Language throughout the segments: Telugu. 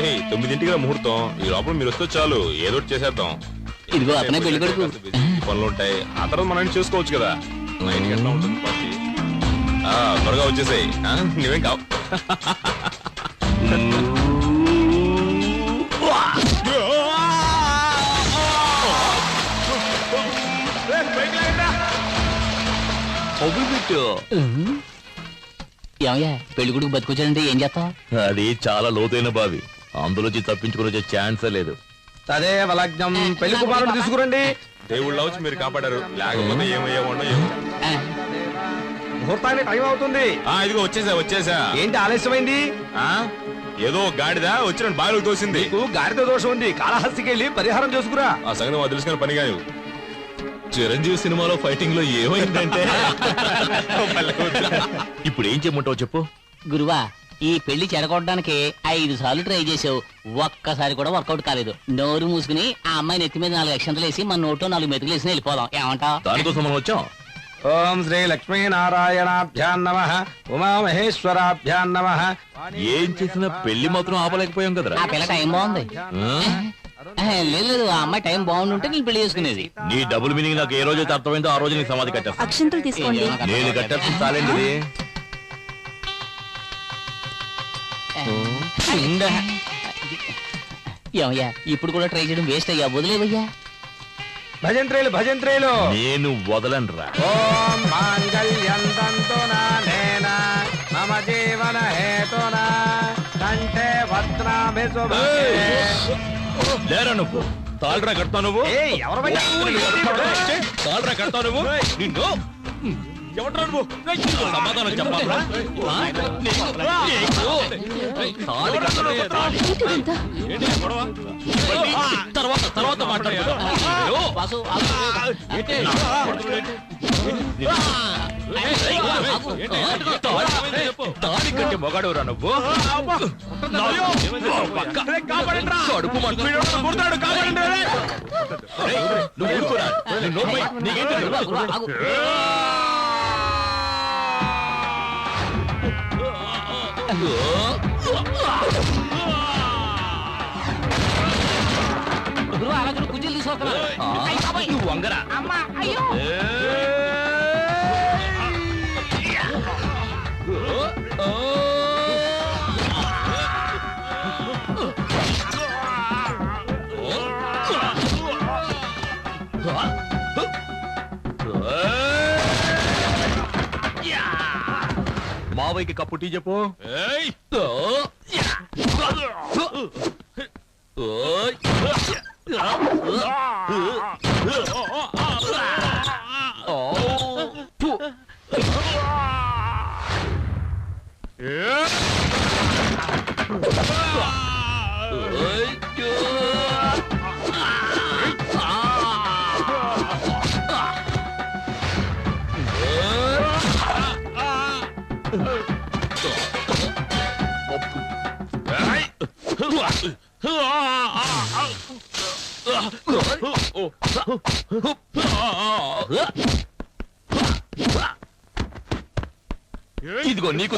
రేయ్ 9ంటికి ముహూర్తం, ఈ లోపల మీరు వస్తే చాలు ఏదో ఒకటి చేసేద్దాం. ఇదిగో అతనే పెళ్లి కొడుకు. పనులు ఉంటాయి, ఆ తర్వాత మనం చూసుకోవచ్చు కదా. 9 గంటల ఉంటుంది పార్టీ. త్వరగా వచ్చేసాయి, నువ్వేం కావు. ఏమయ్యా పెళ్లి కొడుకు బతికొచ్చాడంటే ఏం చేస్తావు? అది చాలా లోతైన బావి, అందులోంచి తప్పించుకుని వచ్చే ఛాన్సే లేదు. అదే వలగ్నం పెళ్లి కుమారుడు తీసుకురండి. దేవుళ్ళ వచ్చి మీరు కాపాడారు, లేకపోతే ఏమయ్యేవాడో ఏమో. ముహూర్తానికి టైం అవుతుంది. ఇదిగో వచ్చేసా. ఏంటి ఆలస్యమైంది? ఏదో గాడిదా వచ్చిన బావిలోకి తోసింది. నీకు గాడిద దోషం ఉంది, కాళహస్తికి వెళ్ళి పరిహారం చేసుకురా. ఆ సంగతి మాకు తెలుసుకున్న పని కాదు. చిరంజీవి సినిమాలో ఫైటింగ్ లో ఏమైందంటే ఇప్పుడు ఏం చేయమంటావు చెప్పు. గురువా, ఈ పెళ్లి చెడగొట్టడానికి 5 సార్లు ట్రై చేసావు, ఒక్కసారి కూడా వర్కౌట్ కాలేదు. నోరు మూసుకుని ఆ అమ్మాయి నెత్తి మీద 4 అక్షంతలు వేసి మన నోట్లో 4 మెతుకులు వేసి వెళ్ళిపోదాం. ఏమంటావు? దానికోసం మనం వచ్చాం. ఓం శ్రీ లక్ష్మీ నారాయణాభ్యాం నమః, ఉమామహేశ్వరాభ్యాం నమః. ఏం చేసినా పెళ్లి మాత్రం ఆపలేకపోయాం కదరా. ఆ పిల్ల టైం బాగుంది. లేదు, ఆ అమ్మాయి టైం బాగుంటుంటే నేను పెళ్లి చేసుకునేది. నీ డబుల్ మీనింగ్ నాకు ఏ రోజైతే అర్థమైందో ఆ రోజు నీకు సమాధి కట్టేస్తా. అక్షంతలు తీసుకోండి. నేను కట్టేస్తా చాలేండి. ఏమయ్యా ఇప్పుడు కూడా ట్రై చేయడం వేస్ట్ అయ్యా, వదిలేవయ్యా. భజంత్రేలు నేను వదలనురా. ఓం మాంగళ్యం తంతునా నేన మమ జీవన హేతునా కంఠే వస్త్రాభి శుభగే. లేరా నువ్వు, తాళ్ళరా కడతావు నువ్వు. తాళ్ళరా కడతావు నువ్వు. నిన్ను సమాధానం చెప్పాలా? తర్వాత తాళి కంటే మొగాడురా నువ్వు. కడుపు కుజీలు తీసుకో. వంగరా మావయ్యకి కప్పు టీ చెప్పు. ఇదిగో నీకు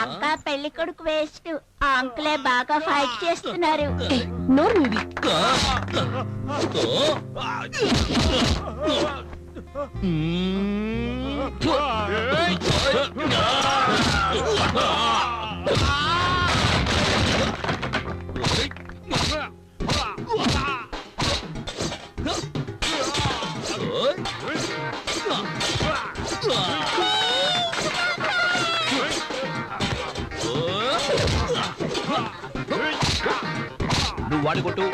అక్క పెళ్లి కొడుకు వేస్ట్, ఆ అంకులే బాగా ఫైట్ చేస్తున్నారు. నోరు నువ్వు వాడి కొట్టు.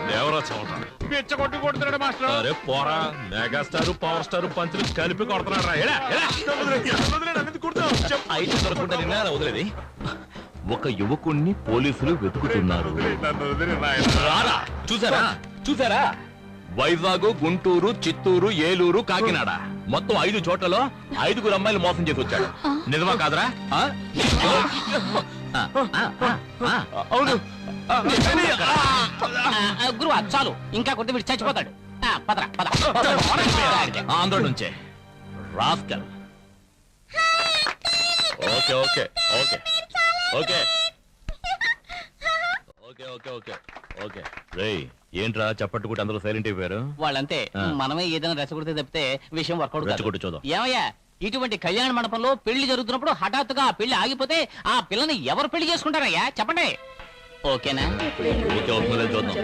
దేవరా చవట పిచ్చగొట్టు కొడుతున్నాడు మాస్టర్. అరే పోరా, మెగాస్టార్ పవర్ స్టార్ పంచులు కలిపి కొడుతున్నాడు రా. అయితే దొరకకుండా నిన్న వదిలేది. ఒక యువకుణ్ణి పోలీసులు వెతుకుతున్నారు. రారా, చూసారా చూసారా? వైజాగ్, గుంటూరు, చిత్తూరు, ఏలూరు, కాకినాడ మొత్తం 5 చోట్లలో 5 అమ్మాయిలు మోసం చేసి వచ్చాడు. నిజమా కాదరా? అవును. గురువా చాలు, ఇంకా కొద్ది వీడు చచ్చిపోతాడు. పదరా పద. ఆంధ్ర నుంచే rascal. Okay okay okay okay okay okay okay okay. రేయ్, ఏంట్రా చప్పట్టుకుంటే అందరూ సైలెంట్ అయిపోయారు? వాళ్ళంతే. మనమే ఏదైనా రెచ్చగొడితే తప్పితే విషయం వర్కౌట్ రెచ్చగొట్టు చూద్దాం. ఏమయ్యా, ఇటువంటి కళ్యాణ మండపంలో పెళ్లి జరుగుతున్నప్పుడు హఠాత్తుగా ఆ పెళ్లి ఆగిపోతే ఆ పిల్లని ఎవరు పెళ్లి చేసుకుంటారయ్యా చెప్పండి. ఓకేనా? ఓకే అవుతుందో లేదో చూద్దాం.